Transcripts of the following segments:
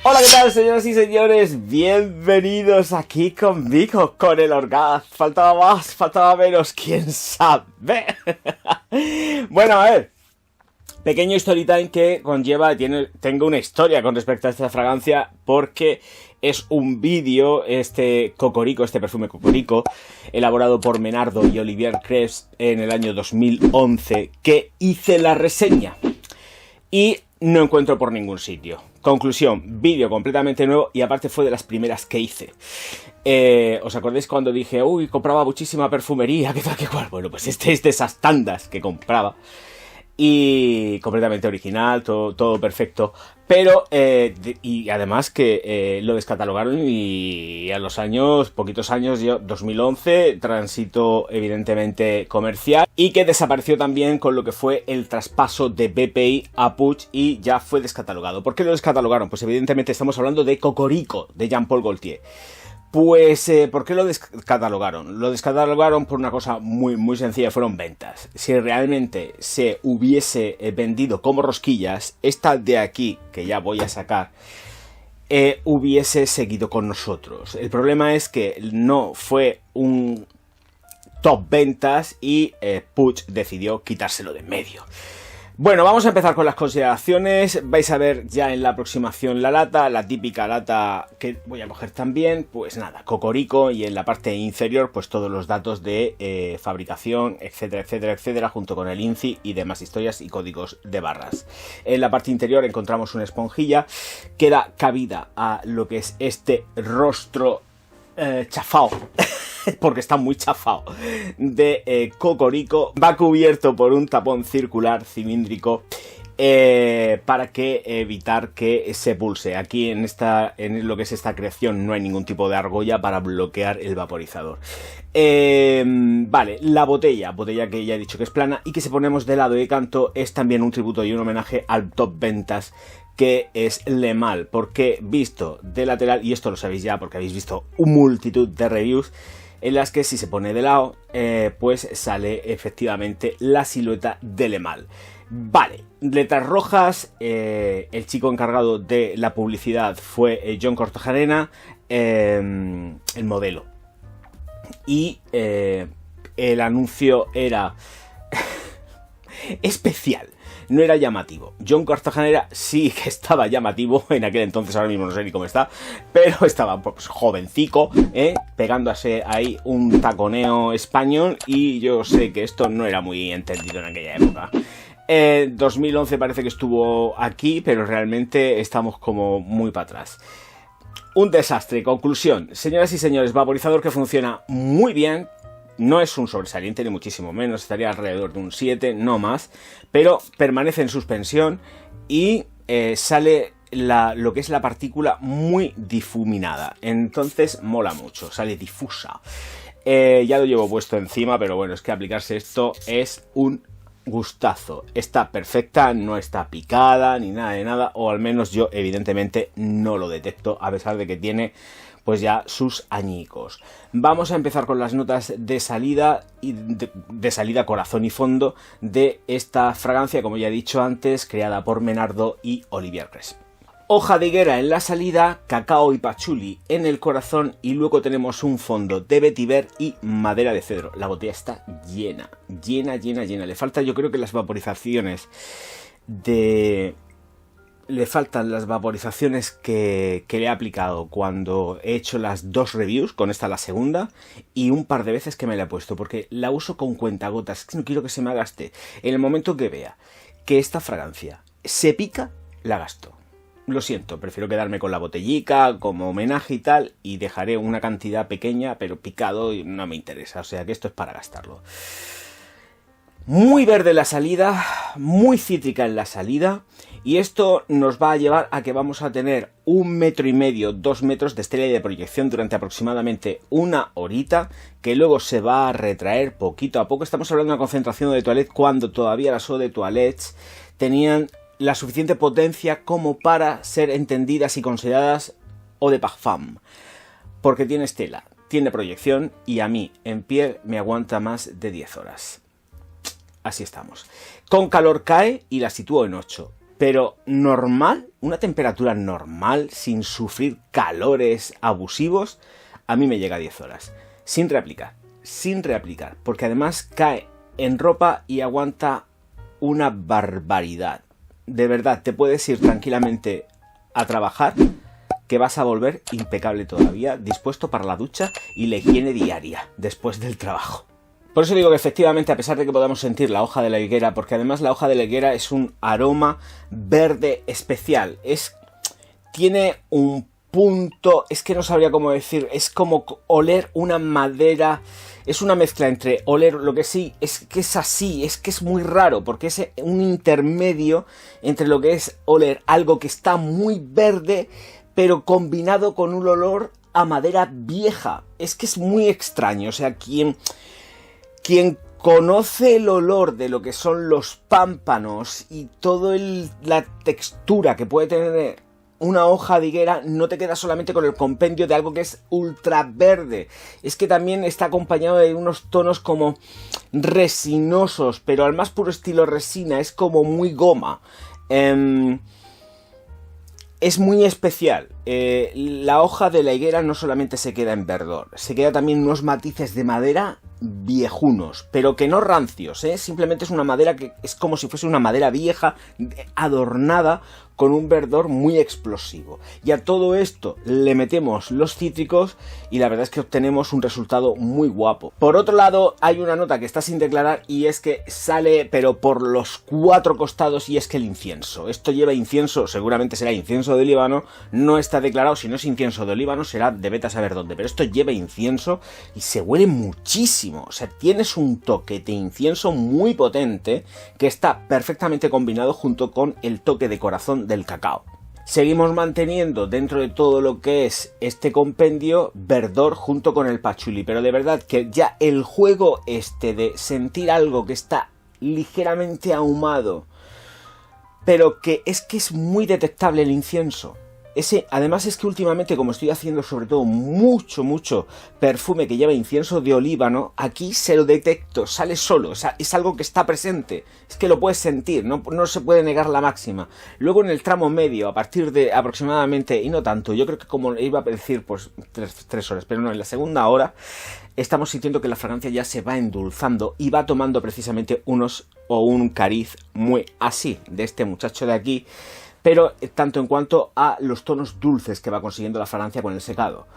Hola, ¿qué tal, señoras y señores? Bienvenidos aquí conmigo, con el Orgaz. Faltaba más, faltaba menos, quién sabe. Bueno, a ver. Pequeño story time que conlleva, tengo una historia con respecto a esta fragancia, porque es un vídeo, este perfume Cocorico, elaborado por Menardo y Olivier Cresp en el año 2011, que hice la reseña y no encuentro por ningún sitio. Conclusión, vídeo completamente nuevo y aparte fue de las primeras que hice. ¿Os acordáis cuando dije, uy, compraba muchísima perfumería, qué tal, qué cual? Bueno, pues este es de esas tandas que compraba. Y completamente original, todo perfecto. Pero, y además que lo descatalogaron y a los años, poquitos años, 2011, tránsito evidentemente comercial. Y que desapareció también con lo que fue el traspaso de BPI a Puig y ya fue descatalogado. ¿Por qué lo descatalogaron? Pues evidentemente estamos hablando de Cocorico, de Jean Paul Gaultier. Pues, ¿por qué lo descatalogaron? Lo descatalogaron por una cosa muy sencilla, fueron ventas. Si realmente se hubiese vendido como rosquillas, esta de aquí, que ya voy a sacar, hubiese seguido con nosotros. El problema es que no fue un top ventas y Puig decidió quitárselo de en medio. Bueno, vamos a empezar con las consideraciones. Vais a ver ya en la aproximación la lata, la típica lata que voy a coger también. Pues nada, Cocorico, y en la parte inferior pues todos los datos de fabricación, etcétera, etcétera, etcétera, junto con el INCI y demás historias y códigos de barras. En la parte interior encontramos una esponjilla que da cabida a lo que es este rostro chafao, porque está muy chafao, de Cocorico. Va cubierto por un tapón circular cilíndrico para que evitar que se pulse. Aquí en lo que es esta creación no hay ningún tipo de argolla para bloquear el vaporizador. Vale, la botella que ya he dicho que es plana y que si ponemos de lado y de canto es también un tributo y un homenaje al top ventas que es Le Mal, porque visto de lateral, y esto lo sabéis ya porque habéis visto un multitud de reviews en las que si se pone de lado pues sale efectivamente la silueta de Le Mal. Vale, letras rojas, el chico encargado de la publicidad fue John Cortajarena, el modelo, y el anuncio era especial. No era llamativo. John Cortajarena sí que estaba llamativo en aquel entonces, ahora mismo no sé ni cómo está, pero estaba pues jovencico, pegándose ahí un taconeo español, y yo sé que esto no era muy entendido en aquella época. 2011 parece que estuvo aquí, pero realmente estamos como muy para atrás. Un desastre. Conclusión, señoras y señores, vaporizador que funciona muy bien. No es un sobresaliente, ni muchísimo menos, estaría alrededor de un 7, no más, pero permanece en suspensión y sale lo que es la partícula muy difuminada, entonces mola mucho, sale difusa. Ya lo llevo puesto encima, pero bueno, es que aplicarse esto es un gustazo. Está perfecta, no está picada ni nada de nada, o al menos yo evidentemente no lo detecto, a pesar de que tiene pues ya sus añicos. Vamos a empezar con las notas de salida, y de salida corazón y fondo de esta fragancia, como ya he dicho antes, creada por Menardo y Olivier Cresp. Hoja de higuera en la salida, cacao y pachuli en el corazón, y luego tenemos un fondo de vetiver y madera de cedro. La botella está llena. Le falta, yo creo que las vaporizaciones Le faltan las vaporizaciones que le he aplicado cuando he hecho las dos reviews, con esta la segunda, y un par de veces que me la he puesto, porque la uso con cuentagotas, que no quiero que se me gaste. En el momento que vea que esta fragancia se pica, la gasto. Lo siento, prefiero quedarme con la botellica como homenaje y tal, y dejaré una cantidad pequeña, pero picado y no me interesa, o sea que esto es para gastarlo. Muy verde la salida, muy cítrica en la salida, y esto nos va a llevar a que vamos a tener 1,5 metros, 2 metros de estela de proyección durante aproximadamente una horita, que luego se va a retraer poquito a poco. Estamos hablando de una concentración de toilette cuando todavía las eau de toilettes tenían la suficiente potencia como para ser entendidas y consideradas eau de parfum, porque tiene estela, tiene proyección, y a mí en piel me aguanta más de 10 horas. Así estamos. Con calor cae y la sitúo en 8. pero normal, una temperatura normal, sin sufrir calores abusivos, a mí me llega a 10 horas. Sin reaplicar, porque además cae en ropa y aguanta una barbaridad. De verdad, te puedes ir tranquilamente a trabajar, que vas a volver impecable todavía, dispuesto para la ducha y la higiene diaria después del trabajo. Por eso digo que efectivamente, a pesar de que podamos sentir la hoja de la higuera, porque además la hoja de la higuera es un aroma verde especial, tiene un punto, es que no sabría cómo decir, es como oler una madera, es una mezcla entre oler, lo que sí, es que es así, es que es muy raro, porque es un intermedio entre lo que es oler algo que está muy verde, pero combinado con un olor a madera vieja. Es que es muy extraño, o sea, quien conoce el olor de lo que son los pámpanos y toda la textura que puede tener una hoja de higuera, no te queda solamente con el compendio de algo que es ultra verde, es que también está acompañado de unos tonos como resinosos, pero al más puro estilo resina, es como muy goma. Es muy especial. La hoja de la higuera no solamente se queda en verdor, se queda también unos matices de madera viejunos, pero que no rancios, simplemente es una madera que es como si fuese una madera vieja adornada con un verdor muy explosivo. Y a todo esto le metemos los cítricos y la verdad es que obtenemos un resultado muy guapo. Por otro lado, hay una nota que está sin declarar y es que sale pero por los 4 costados, y es que el incienso. Esto lleva incienso, seguramente será incienso de Líbano, no está declarado, si no es incienso de Líbano será de vete a saber dónde, pero esto lleva incienso y se huele muchísimo. O sea, tienes un toque de incienso muy potente que está perfectamente combinado junto con el toque de corazón del cacao. Seguimos manteniendo dentro de todo lo que es este compendio verdor junto con el pachuli, pero de verdad que ya el juego de sentir algo que está ligeramente ahumado, pero que es muy detectable el incienso. Además es que últimamente, como estoy haciendo sobre todo mucho perfume que lleva incienso de olíbano, aquí se lo detecto, sale solo, o sea, es algo que está presente, es que lo puedes sentir, no se puede negar la máxima. Luego en el tramo medio, a partir de aproximadamente, y no tanto, yo creo que como iba a decir, pues 3 horas, pero no, en la segunda hora, estamos sintiendo que la fragancia ya se va endulzando y va tomando precisamente un cariz muy así, de este muchacho de aquí, pero tanto en cuanto a los tonos dulces que va consiguiendo la fragancia con el secado.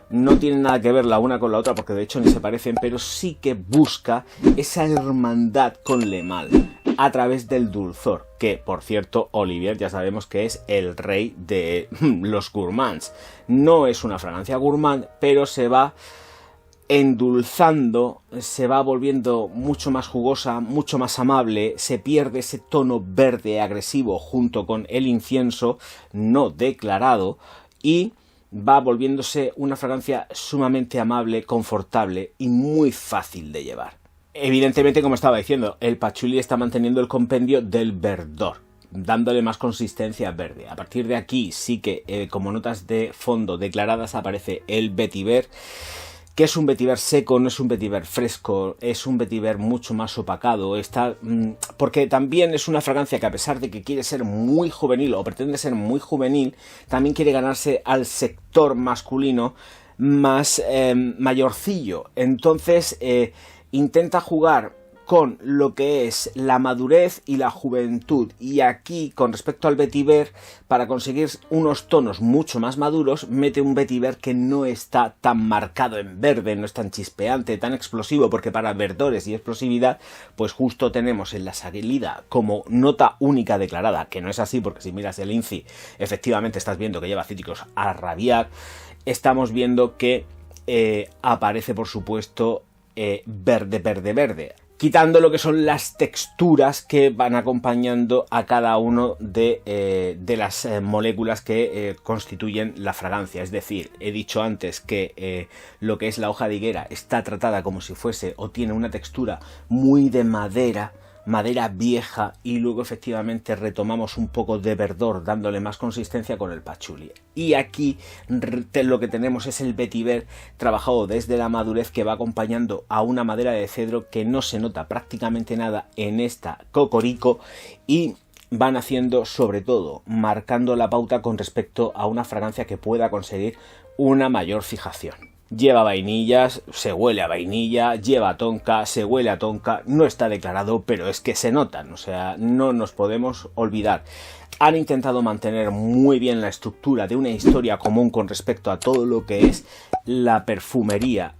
No tienen nada que ver la una con la otra porque de hecho ni se parecen, pero sí que busca esa hermandad con Le Mal a través del dulzor, que por cierto Olivier ya sabemos que es el rey de los gourmands. No es una fragancia gourmand, pero se va endulzando, se va volviendo mucho más jugosa, mucho más amable, se pierde ese tono verde agresivo junto con el incienso no declarado y va volviéndose una fragancia sumamente amable, confortable y muy fácil de llevar. Evidentemente, como estaba diciendo, el pachuli está manteniendo el compendio del verdor, dándole más consistencia verde. A partir de aquí sí que como notas de fondo declaradas aparece el vetiver, que es un vetiver seco, no es un vetiver fresco, es un vetiver mucho más opacado, porque también es una fragancia que a pesar de que quiere ser muy juvenil o pretende ser muy juvenil, también quiere ganarse al sector masculino más mayorcillo. Entonces intenta jugar con lo que es la madurez y la juventud, y aquí con respecto al vetiver, para conseguir unos tonos mucho más maduros, mete un vetiver que no está tan marcado en verde, no es tan chispeante, tan explosivo, porque para verdores y explosividad pues justo tenemos en la salida como nota única declarada, que no es así porque si miras el INCI efectivamente estás viendo que lleva cítricos a rabiar. Estamos viendo que aparece por supuesto verde, quitando lo que son las texturas que van acompañando a cada uno de las moléculas que constituyen la fragancia. Es decir, he dicho antes que lo que es la hoja de higuera está tratada como si fuese o tiene una textura muy de madera vieja, y luego efectivamente retomamos un poco de verdor dándole más consistencia con el pachuli. Y aquí lo que tenemos es el vetiver trabajado desde la madurez, que va acompañando a una madera de cedro que no se nota prácticamente nada en esta Cocorico, y van haciendo, sobre todo, marcando la pauta con respecto a una fragancia que pueda conseguir una mayor fijación. Lleva vainillas, se huele a vainilla, lleva tonka, se huele a tonka, no está declarado, pero es que se notan, o sea, no nos podemos olvidar. Han intentado mantener muy bien la estructura de una historia común con respecto a todo lo que es la perfumería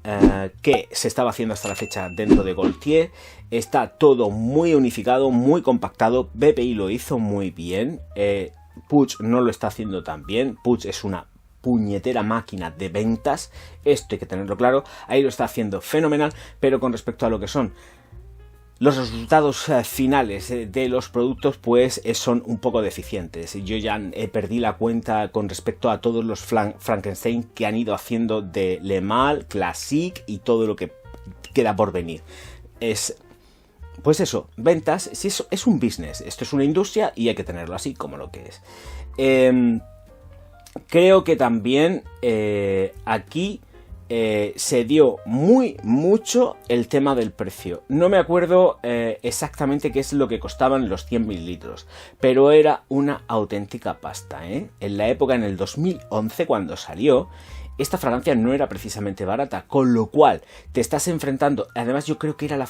que se estaba haciendo hasta la fecha dentro de Gaultier. Está todo muy unificado, muy compactado. BPI lo hizo muy bien. Puig no lo está haciendo tan bien. Puig es una puñetera máquina de ventas. Esto hay que tenerlo claro. Ahí lo está haciendo fenomenal, pero con respecto a lo que son los resultados finales de los productos, pues son un poco deficientes. Yo ya perdí la cuenta con respecto a todos los Frankenstein que han ido haciendo de Le Mal, Classique y todo lo que queda por venir. Pues eso, ventas, si es un business, esto es una industria y hay que tenerlo así como lo que es. Creo que también aquí se dio mucho el tema del precio. No me acuerdo exactamente qué es lo que costaban los 100 mililitros, pero era una auténtica pasta, ¿eh? En la época, en el 2011, cuando salió, esta fragancia no era precisamente barata, con lo cual te estás enfrentando. Además, yo creo que era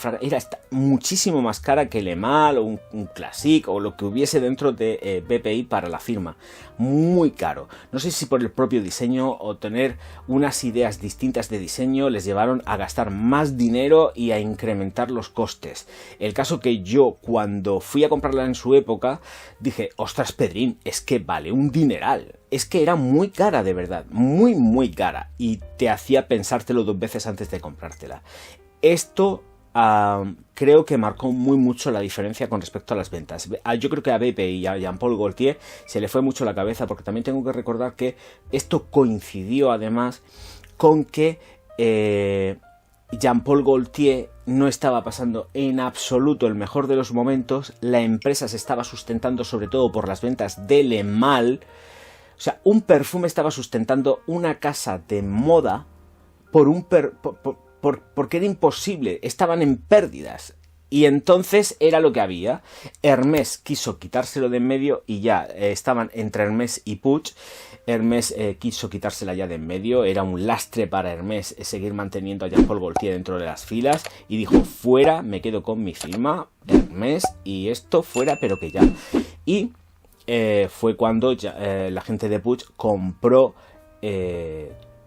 muchísimo más cara que Le Mal o un Classique o lo que hubiese dentro de BPI para la firma. Muy caro. No sé si por el propio diseño o tener unas ideas distintas de diseño les llevaron a gastar más dinero y a incrementar los costes. El caso que yo, cuando fui a comprarla en su época, dije, ostras, Pedrín, es que vale un dineral. Es que era muy cara, de verdad, muy cara, y te hacía pensártelo 2 veces antes de comprártela. Esto creo que marcó mucho la diferencia con respecto a las ventas. Yo creo que a BPI y a Jean Paul Gaultier se le fue mucho la cabeza, porque también tengo que recordar que esto coincidió además con que Jean Paul Gaultier no estaba pasando en absoluto el mejor de los momentos. La empresa se estaba sustentando sobre todo por las ventas de Le Mal. O sea, un perfume estaba sustentando una casa de moda porque era imposible, estaban en pérdidas. Y entonces era lo que había. Hermès quiso quitárselo de en medio y ya estaban entre Hermès y Puig. Hermès quiso quitársela ya de en medio. Era un lastre para Hermès seguir manteniendo a Jean Paul Gaultier dentro de las filas. Y dijo, fuera, me quedo con mi firma, Hermès, y esto fuera, pero que ya. Y fue cuando la gente de Puig compró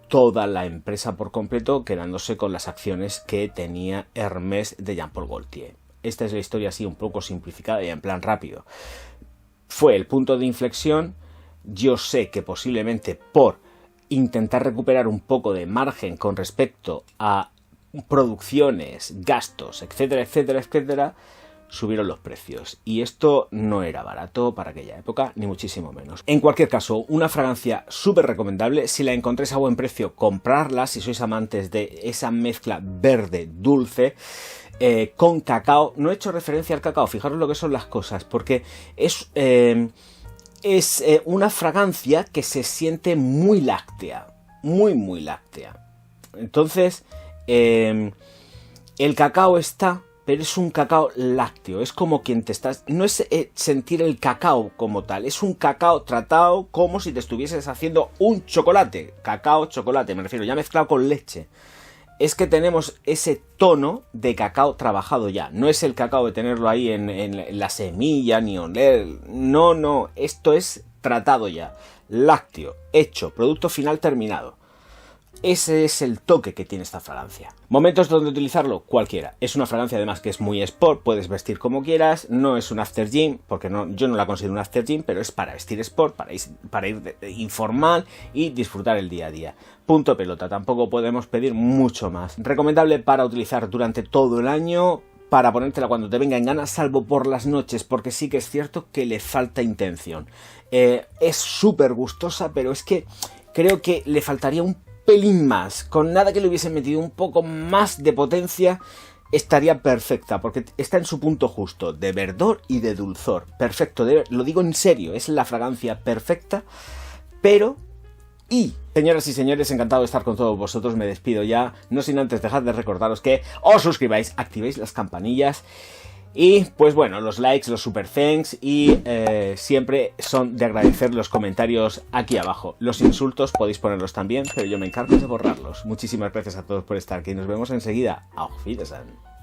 toda la empresa por completo, quedándose con las acciones que tenía Hermès de Jean Paul Gaultier. Esta es la historia así un poco simplificada y en plan rápido. Fue el punto de inflexión. Yo sé que posiblemente por intentar recuperar un poco de margen con respecto a producciones, gastos, etcétera, subieron los precios, y esto no era barato para aquella época, ni muchísimo menos. En cualquier caso, una fragancia súper recomendable. Si la encontréis a buen precio, comprarla si sois amantes de esa mezcla verde dulce con cacao. No he hecho referencia al cacao, fijaros lo que son las cosas, porque es una fragancia que se siente muy láctea, muy láctea. Entonces el cacao está, pero es un cacao lácteo. Es como quien te estás... No es sentir el cacao como tal. Es un cacao tratado como si te estuvieses haciendo un chocolate. Cacao, chocolate, me refiero, ya mezclado con leche. Es que tenemos ese tono de cacao trabajado ya. No es el cacao de tenerlo ahí en la semilla, ni oler. No. Esto es tratado ya. Lácteo, hecho, producto final terminado. Ese es el toque que tiene esta fragancia. ¿Momentos donde utilizarlo? Cualquiera. Es una fragancia además que es muy sport, puedes vestir como quieras. No es un after gym, porque yo no la considero un after gym, pero es para vestir sport, para ir informal y disfrutar el día a día. Punto pelota, tampoco podemos pedir mucho más. Recomendable para utilizar durante todo el año, para ponértela cuando te venga en ganas, salvo por las noches, porque sí que es cierto que le falta intención. Es súper gustosa, pero es que creo que le faltaría un pelín más. Con nada que le hubiesen metido un poco más de potencia, estaría perfecta, porque está en su punto justo de verdor y de dulzor. Perfecto, lo digo en serio, es la fragancia perfecta. Pero, señoras y señores, encantado de estar con todos vosotros. Me despido ya, no sin antes dejar de recordaros que os suscribáis, activéis las campanillas Y pues bueno, los likes, los super thanks y siempre son de agradecer los comentarios aquí abajo. Los insultos podéis ponerlos también, pero yo me encargo de borrarlos. Muchísimas gracias a todos por estar aquí. Nos vemos enseguida. Auf Wiedersehen.